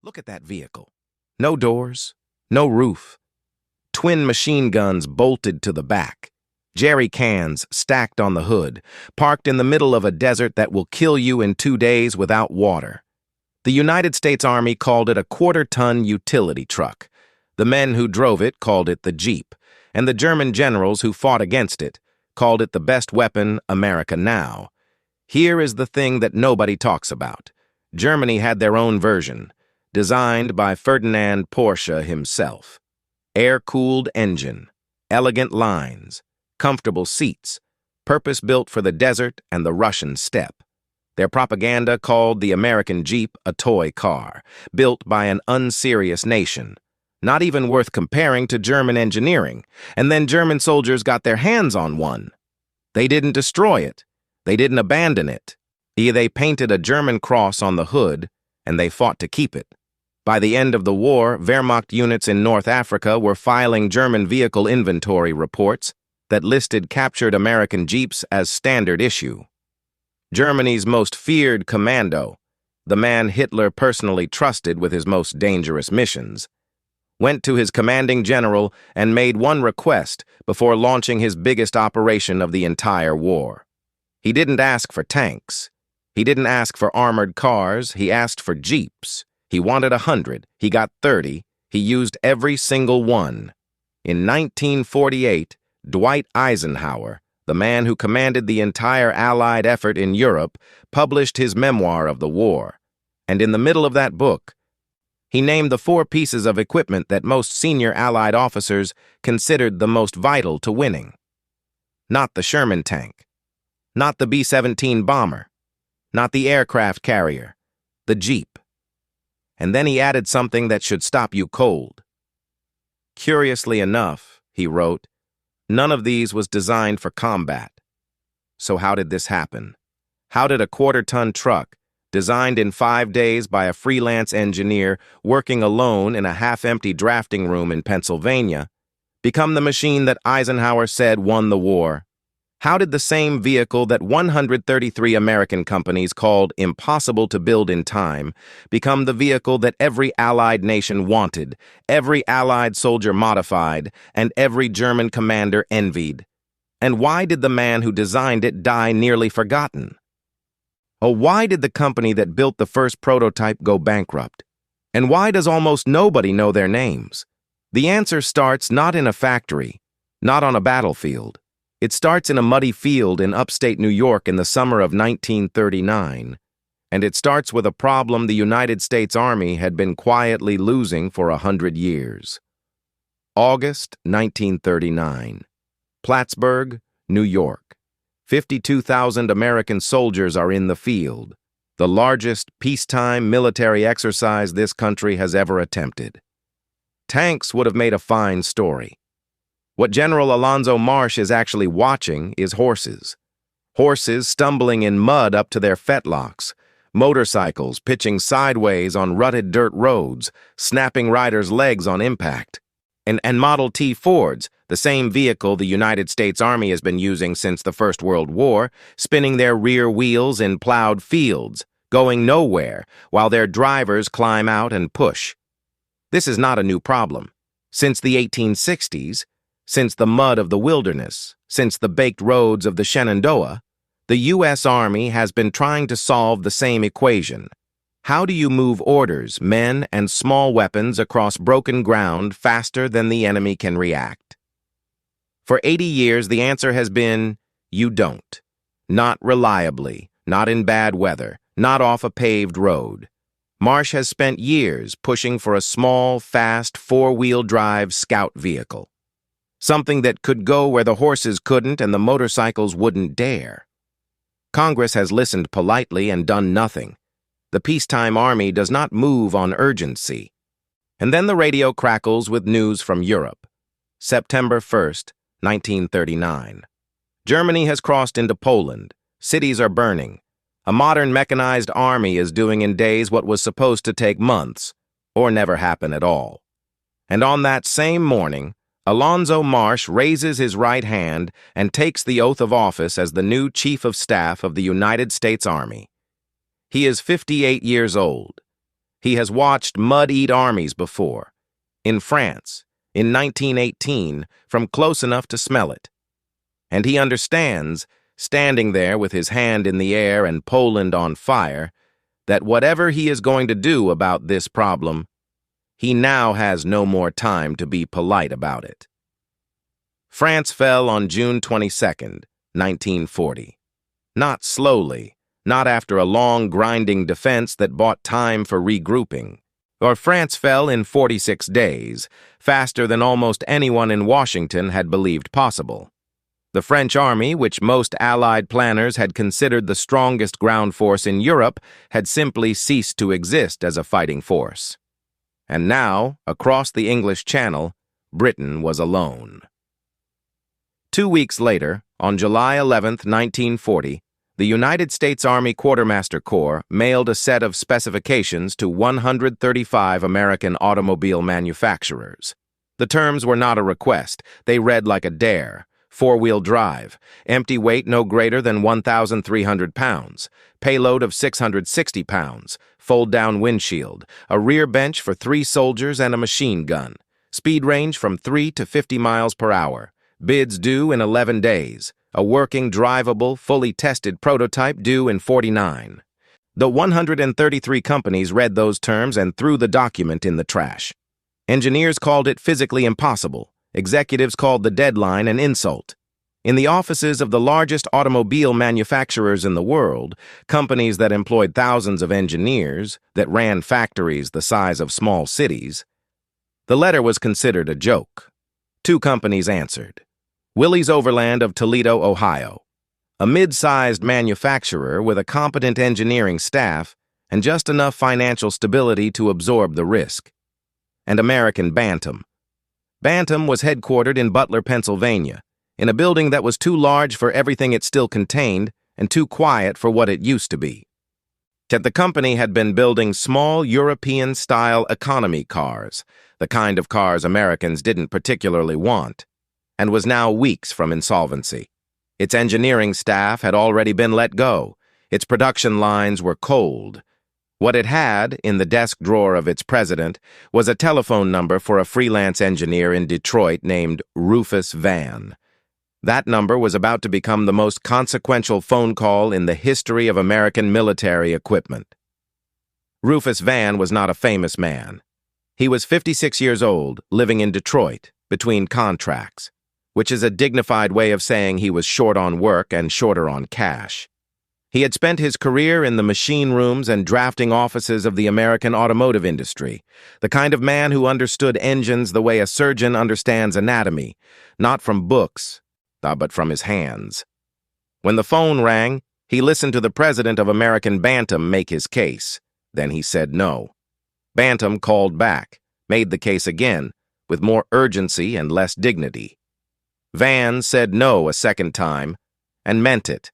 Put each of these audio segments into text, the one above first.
Look at that vehicle. No doors, no roof. Twin machine guns bolted to the back. Jerry cans stacked on the hood, parked in the middle of a desert that will kill you in 2 days without water. The United States Army called it a quarter-ton utility truck. The men who drove it called it the Jeep, and the German generals who fought against it called it the best weapon America now. Here is the thing that nobody talks about. Germany had their own version, designed by Ferdinand Porsche himself. Air-cooled engine, elegant lines, comfortable seats, purpose-built for the desert and the Russian steppe. Their propaganda called the American Jeep a toy car, built by an unserious nation, not even worth comparing to German engineering, and then German soldiers got their hands on one. They didn't destroy it. They didn't abandon it. They painted a German cross on the hood, and they fought to keep it. By the end of the war, Wehrmacht units in North Africa were filing German vehicle inventory reports that listed captured American Jeeps as standard issue. Germany's most feared commando, the man Hitler personally trusted with his most dangerous missions, went to his commanding general and made one request before launching his biggest operation of the entire war. He didn't ask for tanks. He didn't ask for armored cars. He asked for Jeeps. He wanted 100. He got 30. He used every single one. In 1948, Dwight Eisenhower, the man who commanded the entire Allied effort in Europe, published his memoir of the war. And in the middle of that book, he named the 4 pieces of equipment that most senior Allied officers considered the most vital to winning. Not the Sherman tank, not the B-17 bomber, not the aircraft carrier, the Jeep. And then he added something that should stop you cold. Curiously enough, he wrote, none of these was designed for combat. So how did this happen? How did a quarter-ton truck, designed in 5 days by a freelance engineer working alone in a half-empty drafting room in Pennsylvania, become the machine that Eisenhower said won the war? How did the same vehicle that 133 American companies called impossible to build in time become the vehicle that every Allied nation wanted, every Allied soldier modified, and every German commander envied? And why did the man who designed it die nearly forgotten? Oh, why did the company that built the first prototype go bankrupt? And why does almost nobody know their names? The answer starts not in a factory, not on a battlefield. It starts in a muddy field in upstate New York in the summer of 1939, and it starts with a problem the United States Army had been quietly losing for 100 years. August 1939. Plattsburgh, New York. 52,000 American soldiers are in the field, the largest peacetime military exercise this country has ever attempted. Tanks would have made a fine story. What General Alonzo Marsh is actually watching is horses. Horses stumbling in mud up to their fetlocks, motorcycles pitching sideways on rutted dirt roads, snapping riders' legs on impact. And Model T Fords, the same vehicle the United States Army has been using since the First World War, spinning their rear wheels in plowed fields, going nowhere, while their drivers climb out and push. This is not a new problem. Since the 1860s, since the mud of the wilderness, since the baked roads of the Shenandoah, the U.S. Army has been trying to solve the same equation. How do you move orders, men, and small weapons across broken ground faster than the enemy can react? For 80 years, the answer has been, you don't. Not reliably, not in bad weather, not off a paved road. Marsh has spent years pushing for a small, fast, 4-wheel drive scout vehicle. Something that could go where the horses couldn't and the motorcycles wouldn't dare. Congress has listened politely and done nothing. The peacetime army does not move on urgency. And then the radio crackles with news from Europe. September 1st, 1939. Germany has crossed into Poland. Cities are burning. A modern mechanized army is doing in days what was supposed to take months, or never happen at all. And on that same morning, Alonzo Marsh raises his right hand and takes the oath of office as the new Chief of Staff of the United States Army. He is 58 years old. He has watched mud eat armies before. In France, in 1918, from close enough to smell it. And he understands, standing there with his hand in the air and Poland on fire, that whatever he is going to do about this problem, he now has no more time to be polite about it. France fell on June 22nd, 1940. Not slowly, not after a long, grinding defense that bought time for regrouping. Or France fell in 46 days, faster than almost anyone in Washington had believed possible. The French army, which most Allied planners had considered the strongest ground force in Europe, had simply ceased to exist as a fighting force. And now, across the English Channel, Britain was alone. 2 weeks later, on July 11, 1940, the United States Army Quartermaster Corps mailed a set of specifications to 135 American automobile manufacturers. The terms were not a request. They read like a dare. 4-wheel drive, empty weight no greater than 1,300 pounds, payload of 660 pounds, fold-down windshield, a rear bench for 3 soldiers and a machine gun, speed range from 3 to 50 miles per hour, bids due in 11 days, a working, drivable, fully tested prototype due in 49. The 133 companies read those terms and threw the document in the trash. Engineers called it physically impossible. Executives called the deadline an insult. In the offices of the largest automobile manufacturers in the world, companies that employed thousands of engineers, that ran factories the size of small cities, the letter was considered a joke. 2 companies answered. Willys Overland of Toledo, Ohio, a mid-sized manufacturer with a competent engineering staff and just enough financial stability to absorb the risk. And American Bantam. Bantam was headquartered in Butler, Pennsylvania, in a building that was too large for everything it still contained and too quiet for what it used to be. Yet the company had been building small European-style economy cars, the kind of cars Americans didn't particularly want, and was now weeks from insolvency. Its engineering staff had already been let go. Its production lines were cold. What it had, in the desk drawer of its president, was a telephone number for a freelance engineer in Detroit named Rufus Vann. That number was about to become the most consequential phone call in the history of American military equipment. Rufus Vann was not a famous man. He was 56 years old, living in Detroit, between contracts, which is a dignified way of saying he was short on work and shorter on cash. He had spent his career in the machine rooms and drafting offices of the American automotive industry, the kind of man who understood engines the way a surgeon understands anatomy, not from books, but from his hands. When the phone rang, he listened to the president of American Bantam make his case. Then he said no. Bantam called back, made the case again, with more urgency and less dignity. Vann said no a second time, and meant it.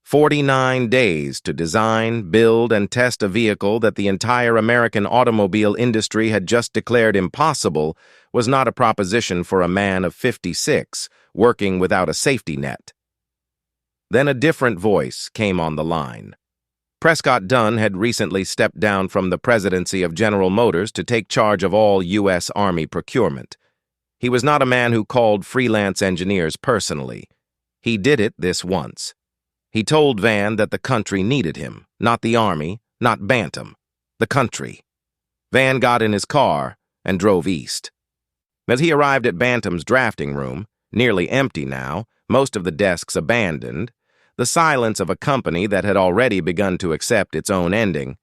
49 days to design, build, and test a vehicle that the entire American automobile industry had just declared impossible was not a proposition for a man of 56, working without a safety net. Then a different voice came on the line. Prescott Dunn had recently stepped down from the presidency of General Motors to take charge of all U.S. Army procurement. He was not a man who called freelance engineers personally. He did it this once. He told Vann that the country needed him, not the Army, not Bantam, the country. Vann got in his car and drove east. As he arrived at Bantam's drafting room, nearly empty now, most of the desks abandoned, the silence of a company that had already begun to accept its own ending,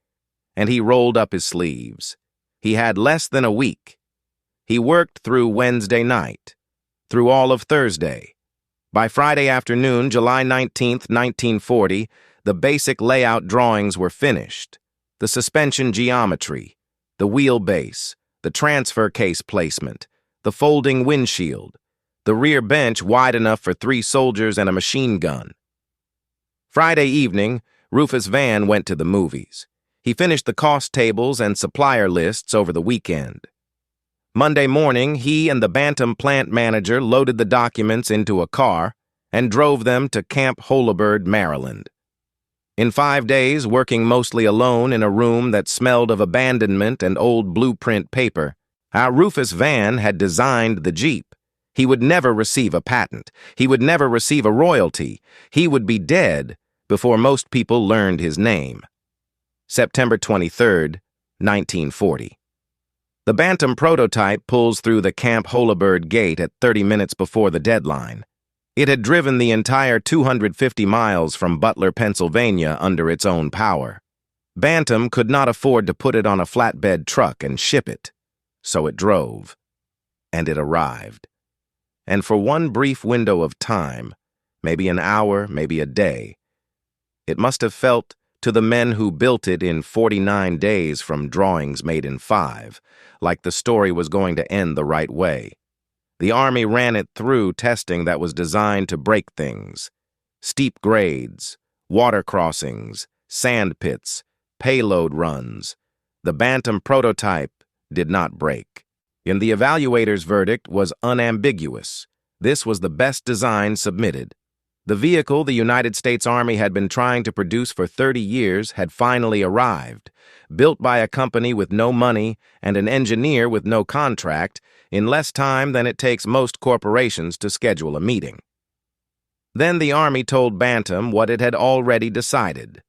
and he rolled up his sleeves. He had less than a week. He worked through Wednesday night, through all of Thursday. By Friday afternoon, July 19, 1940, the basic layout drawings were finished. The suspension geometry, the wheelbase, the transfer case placement, the folding windshield, the rear bench wide enough for 3 soldiers and a machine gun. Friday evening, Rufus Vann went to the movies. He finished the cost tables and supplier lists over the weekend. Monday morning, he and the Bantam plant manager loaded the documents into a car and drove them to Camp Holabird, Maryland. In 5 days, working mostly alone in a room that smelled of abandonment and old blueprint paper, our Rufus Vann had designed the Jeep. He would never receive a patent. He would never receive a royalty. He would be dead before most people learned his name. September 23, 1940. The Bantam prototype pulls through the Camp Holabird gate at 30 minutes before the deadline. It had driven the entire 250 miles from Butler, Pennsylvania under its own power. Bantam could not afford to put it on a flatbed truck and ship it, so it drove. And it arrived. And for one brief window of time, maybe an hour, maybe a day, it must have felt to the men who built it in 49 days from drawings made in 5, like the story was going to end the right way. The Army ran it through testing that was designed to break things. Steep grades, water crossings, sand pits, payload runs. The Bantam prototype did not break. And the evaluator's verdict was unambiguous. This was the best design submitted. The vehicle the United States Army had been trying to produce for 30 years had finally arrived, built by a company with no money and an engineer with no contract, in less time than it takes most corporations to schedule a meeting. Then the Army told Bantam what it had already decided.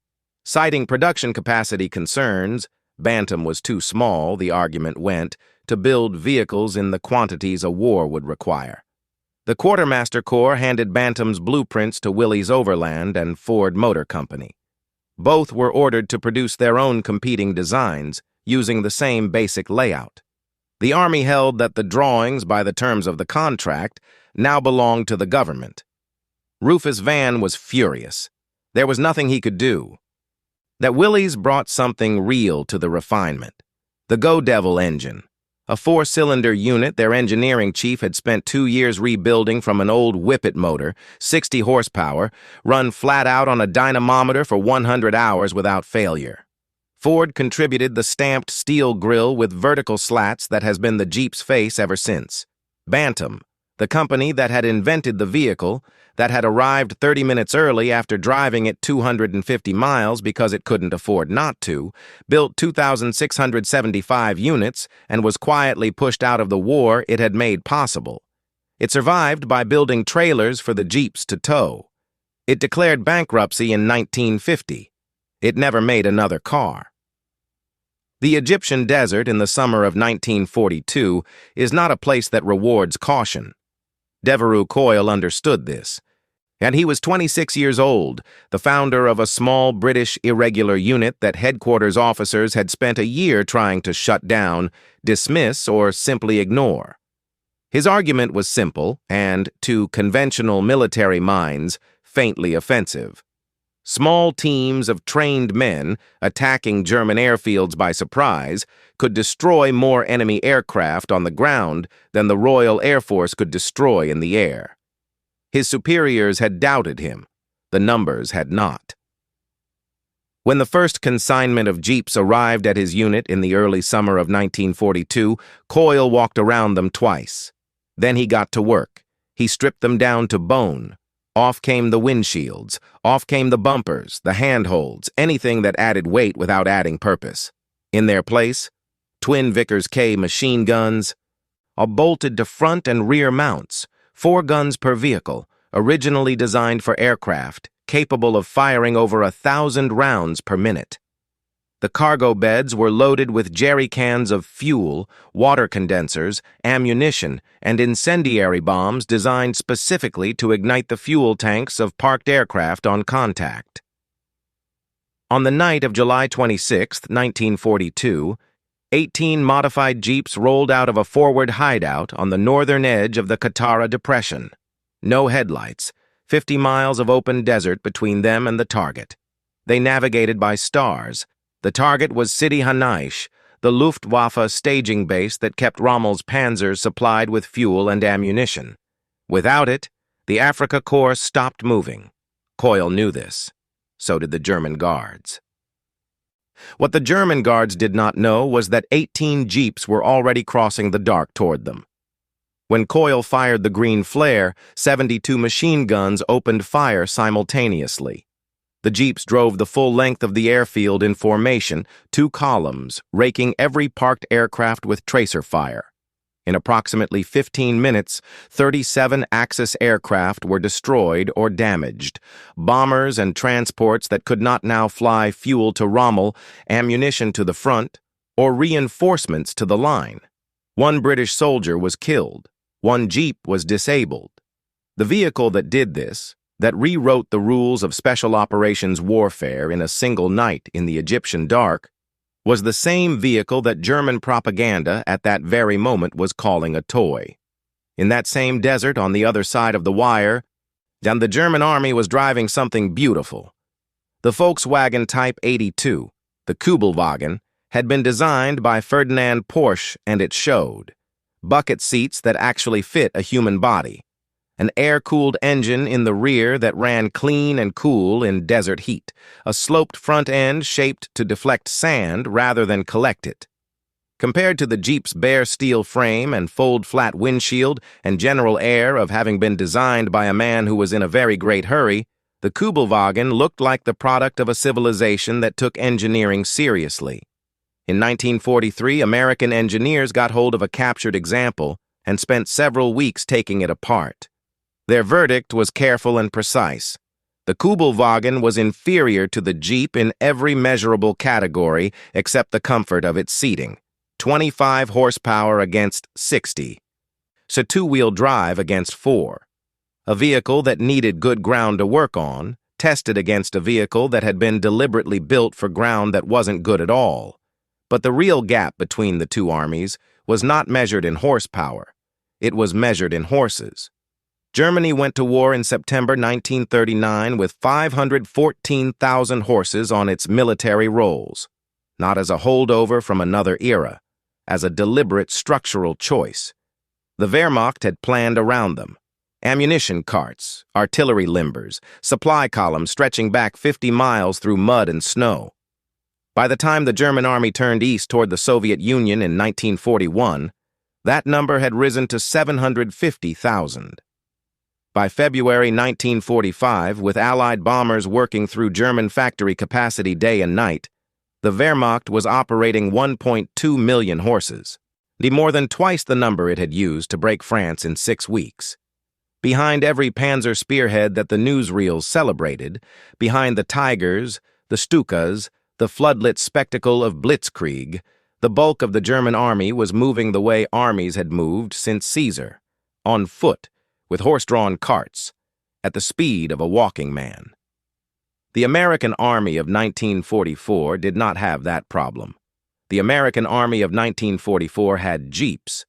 Citing production capacity concerns, Bantam was too small, the argument went, to build vehicles in the quantities a war would require. The Quartermaster Corps handed Bantam's blueprints to Willys Overland and Ford Motor Company. Both were ordered to produce their own competing designs, using the same basic layout. The Army held that the drawings, by the terms of the contract, now belonged to the government. Rufus Vann was furious. There was nothing he could do. That Willys brought something real to the refinement. The Go Devil engine. A 4-cylinder unit their engineering chief had spent 2 years rebuilding from an old Whippet motor, 60 horsepower, run flat out on a dynamometer for 100 hours without failure. Ford contributed the stamped steel grille with vertical slats that has been the Jeep's face ever since. Bantam, the company that had invented the vehicle, that had arrived 30 minutes early after driving it 250 miles because it couldn't afford not to, built 2,675 units and was quietly pushed out of the war it had made possible. It survived by building trailers for the Jeeps to tow. It declared bankruptcy in 1950. It never made another car. The Egyptian desert in the summer of 1942 is not a place that rewards caution. Devereux Coyle understood this. And he was 26 years old, the founder of a small British irregular unit that headquarters officers had spent a year trying to shut down, dismiss, or simply ignore. His argument was simple and, to conventional military minds, faintly offensive. Small teams of trained men, attacking German airfields by surprise, could destroy more enemy aircraft on the ground than the Royal Air Force could destroy in the air. His superiors had doubted him. The numbers had not. When the first consignment of Jeeps arrived at his unit in the early summer of 1942, Coyle walked around them twice. Then he got to work. He stripped them down to bone. Off came the windshields. Off came the bumpers, the handholds, anything that added weight without adding purpose. In their place, twin Vickers K machine guns, bolted to front and rear mounts, 4 guns per vehicle, originally designed for aircraft, capable of firing over 1,000 rounds per minute. The cargo beds were loaded with jerry cans of fuel, water condensers, ammunition, and incendiary bombs designed specifically to ignite the fuel tanks of parked aircraft on contact. On the night of July 26, 1942, 18 modified Jeeps rolled out of a forward hideout on the northern edge of the Katara Depression. No headlights, 50 miles of open desert between them and the target. They navigated by stars. The target was Sidi Hanaish, the Luftwaffe staging base that kept Rommel's panzers supplied with fuel and ammunition. Without it, the Afrika Korps stopped moving. Coyle knew this. So did the German guards. What the German guards did not know was that 18 Jeeps were already crossing the dark toward them. When Coyle fired the green flare, 72 machine guns opened fire simultaneously. The jeeps drove the full length of the airfield in formation, 2 columns, raking every parked aircraft with tracer fire. In approximately 15 minutes, 37 Axis aircraft were destroyed or damaged. Bombers and transports that could not now fly fuel to Rommel, ammunition to the front, or reinforcements to the line. 1 British soldier was killed. 1 jeep was disabled. The vehicle that did this, that rewrote the rules of special operations warfare in a single night in the Egyptian dark, was the same vehicle that German propaganda at that very moment was calling a toy. In that same desert on the other side of the wire, and the German army was driving something beautiful. The Volkswagen Type 82, the Kübelwagen, had been designed by Ferdinand Porsche, and it showed. Bucket seats that actually fit a human body. An air-cooled engine in the rear that ran clean and cool in desert heat, a sloped front end shaped to deflect sand rather than collect it. Compared to the Jeep's bare steel frame and fold-flat windshield and general air of having been designed by a man who was in a very great hurry, the Kübelwagen looked like the product of a civilization that took engineering seriously. In 1943, American engineers got hold of a captured example and spent several weeks taking it apart. Their verdict was careful and precise. The Kübelwagen was inferior to the Jeep in every measurable category except the comfort of its seating. 25 horsepower against 60. So 2-wheel drive against 4. A vehicle that needed good ground to work on, tested against a vehicle that had been deliberately built for ground that wasn't good at all. But the real gap between the two armies was not measured in horsepower. It was measured in horses. Germany went to war in September 1939 with 514,000 horses on its military rolls, not as a holdover from another era, as a deliberate structural choice. The Wehrmacht had planned around them. Ammunition carts, artillery limbers, supply columns stretching back 50 miles through mud and snow. By the time the German army turned east toward the Soviet Union in 1941, that number had risen to 750,000. By February 1945, with Allied bombers working through German factory capacity day and night, the Wehrmacht was operating 1.2 million horses, more than twice the number it had used to break France in 6 weeks. Behind every panzer spearhead that the newsreels celebrated, behind the Tigers, the Stukas, the floodlit spectacle of Blitzkrieg, the bulk of the German army was moving the way armies had moved since Caesar, on foot, with horse-drawn carts, at the speed of a walking man. The American Army of 1944 did not have that problem. The American Army of 1944 had jeeps,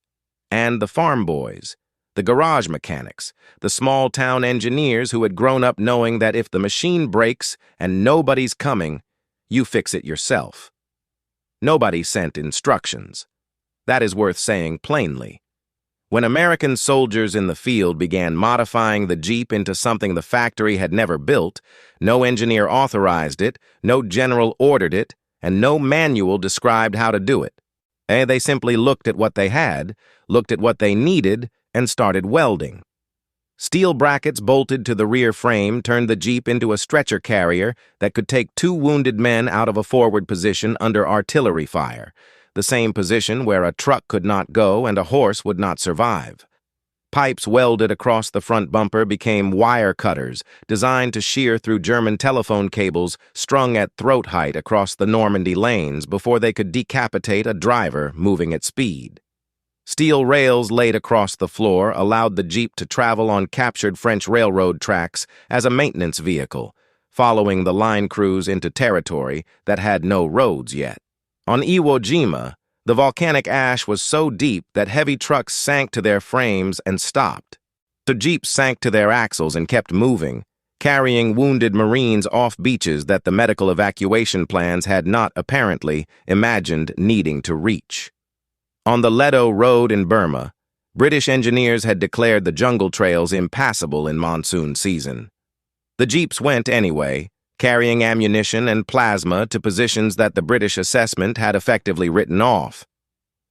and the farm boys, the garage mechanics, the small-town engineers who had grown up knowing that if the machine breaks and nobody's coming, you fix it yourself. Nobody sent instructions. That is worth saying plainly. When American soldiers in the field began modifying the Jeep into something the factory had never built, no engineer authorized it, no general ordered it, and no manual described how to do it. They simply looked at what they had, looked at what they needed, and started welding. Steel brackets bolted to the rear frame turned the Jeep into a stretcher carrier that could take 2 wounded men out of a forward position under artillery fire, the same position where a truck could not go and a horse would not survive. Pipes welded across the front bumper became wire cutters designed to shear through German telephone cables strung at throat height across the Normandy lanes before they could decapitate a driver moving at speed. Steel rails laid across the floor allowed the Jeep to travel on captured French railroad tracks as a maintenance vehicle, following the line crews into territory that had no roads yet. On Iwo Jima, the volcanic ash was so deep that heavy trucks sank to their frames and stopped. The Jeeps sank to their axles and kept moving, carrying wounded Marines off beaches that the medical evacuation plans had not, apparently, imagined needing to reach. On the Ledo Road in Burma, British engineers had declared the jungle trails impassable in monsoon season. The Jeeps went anyway, carrying ammunition and plasma to positions that the British assessment had effectively written off.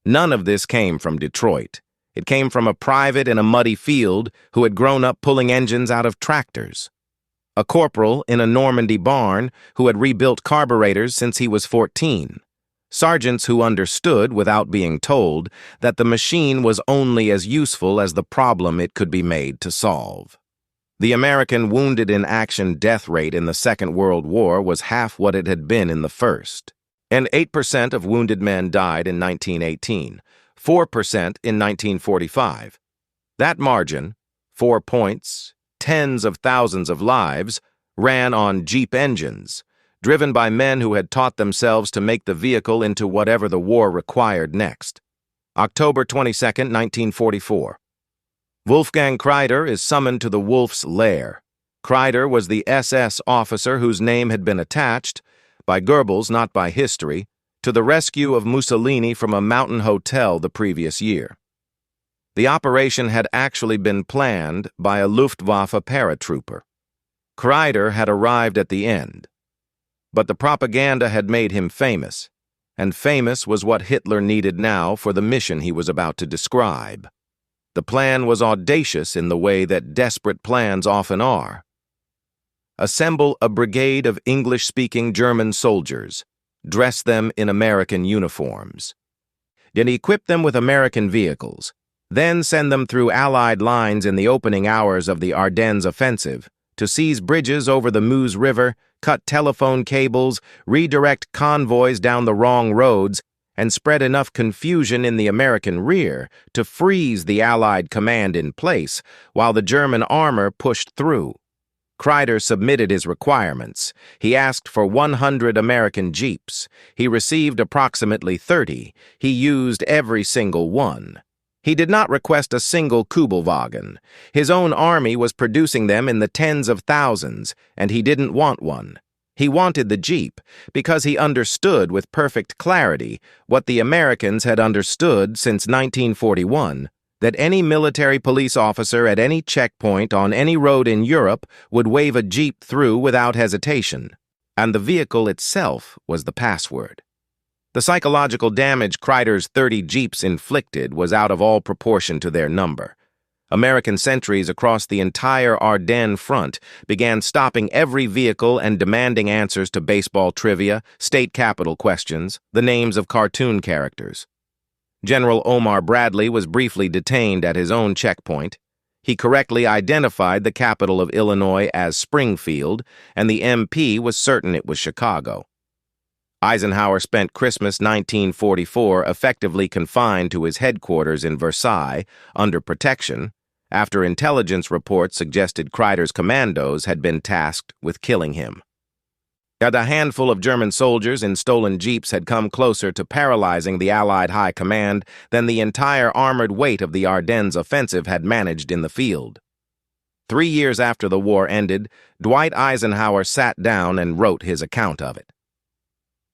None of this came from Detroit. It came from a private in a muddy field who had grown up pulling engines out of tractors. a corporal in a Normandy barn who had rebuilt carburetors since he was 14, sergeants who understood, without being told, that the machine was only as useful as the problem it could be made to solve. The American wounded in action death rate in the Second World War was half what it had been in the First, and 8% of wounded men died in 1918, 4% in 1945. That margin, 4 points, tens of thousands of lives, ran on Jeep engines, driven by men who had taught themselves to make the vehicle into whatever the war required next. October 22, 1944. Wolfgang Kreider is summoned to the Wolf's lair. Kreider was the SS officer whose name had been attached, by Goebbels, not by history, to the rescue of Mussolini from a mountain hotel the previous year. The operation had actually been planned by a Luftwaffe paratrooper. Kreider had arrived at the end. But the propaganda had made him famous, and famous was what Hitler needed now for the mission he was about to describe. The plan was audacious in the way that desperate plans often are. Assemble a brigade of English-speaking German soldiers, dress them in American uniforms. Then equip them with American vehicles, then send them through Allied lines in the opening hours of the Ardennes offensive to seize bridges over the Meuse River, cut telephone cables, redirect convoys down the wrong roads, and spread enough confusion in the American rear to freeze the Allied command in place while the German armor pushed through. Kreider submitted his requirements. He asked for 100 American Jeeps. He received approximately 30. He used every single one. He did not request a single Kubelwagen. His own army was producing them in the tens of thousands, and he didn't want one. He wanted the Jeep because he understood with perfect clarity what the Americans had understood since 1941, that any military police officer at any checkpoint on any road in Europe would wave a Jeep through without hesitation, and the vehicle itself was the password. The psychological damage Kreider's 30 Jeeps inflicted was out of all proportion to their number. American sentries across the entire Ardennes front began stopping every vehicle and demanding answers to baseball trivia, state capitol questions, the names of cartoon characters. General Omar Bradley was briefly detained at his own checkpoint. He correctly identified the capital of Illinois as Springfield, and the MP was certain it was Chicago. Eisenhower spent Christmas 1944 effectively confined to his headquarters in Versailles, under protection, after intelligence reports suggested Kreider's commandos had been tasked with killing him. Yet a handful of German soldiers in stolen jeeps had come closer to paralyzing the Allied high command than the entire armored weight of the Ardennes offensive had managed in the field. 3 years after the war ended, Dwight Eisenhower sat down and wrote his account of it.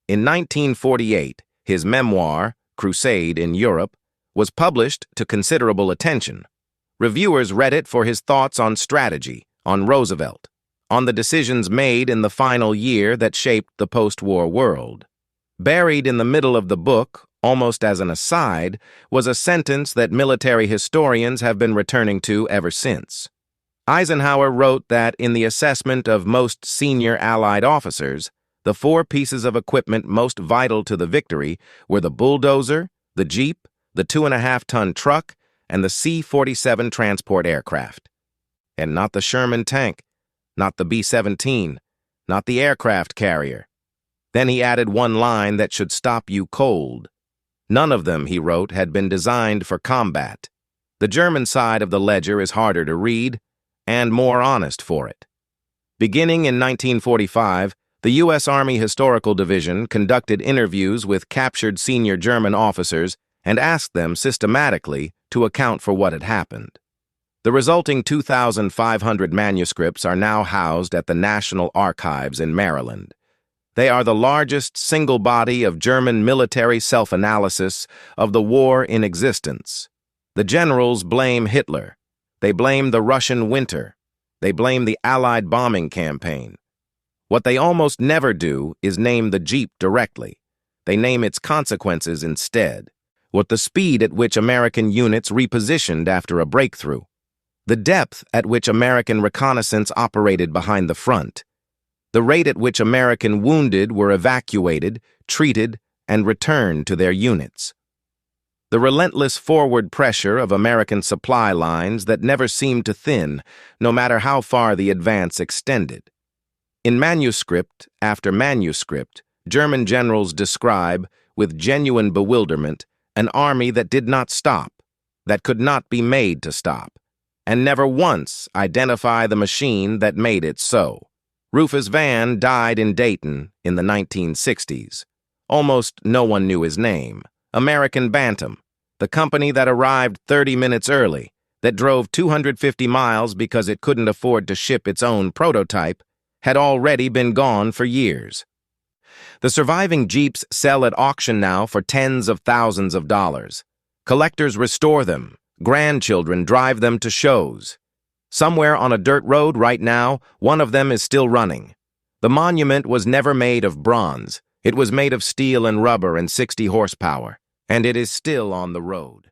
In 1948, his memoir, Crusade in Europe, was published to considerable attention. Reviewers read it for his thoughts on strategy, on Roosevelt, on the decisions made in the final year that shaped the post-war world. Buried in the middle of the book, almost as an aside, was a sentence that military historians have been returning to ever since. Eisenhower wrote that in the assessment of most senior Allied officers, the 4 pieces of equipment most vital to the victory were the bulldozer, the Jeep, the 2.5-ton truck, and the C-47 transport aircraft. And not the Sherman tank, not the B-17, not the aircraft carrier. Then he added one line that should stop you cold. None of them, he wrote, had been designed for combat. The German side of the ledger is harder to read, and more honest for it. Beginning in 1945, the U.S. Army Historical Division conducted interviews with captured senior German officers and asked them systematically to account for what had happened. The resulting 2,500 manuscripts are now housed at the National Archives in Maryland. They are the largest single body of German military self-analysis of the war in existence. The generals blame Hitler. They blame the Russian winter. They blame the Allied bombing campaign. What they almost never do is name the Jeep directly. They name its consequences instead. What the speed at which American units repositioned after a breakthrough. the depth at which American reconnaissance operated behind the front, the rate at which American wounded were evacuated, treated, and returned to their units, the relentless forward pressure of American supply lines that never seemed to thin, no matter how far the advance extended. In manuscript after manuscript, German generals describe, with genuine bewilderment, an army that did not stop, that could not be made to stop, and never once identify the machine that made it so. Rufus Vann died in Dayton in the 1960s. Almost no one knew his name. American Bantam, the company that arrived 30 minutes early, that drove 250 miles because it couldn't afford to ship its own prototype, had already been gone for years. The surviving Jeeps sell at auction now for tens of thousands of dollars. Collectors restore them. Grandchildren drive them to shows. Somewhere on a dirt road right now, one of them is still running. The monument was never made of bronze. It was made of steel and rubber and 60 horsepower, and it is still on the road.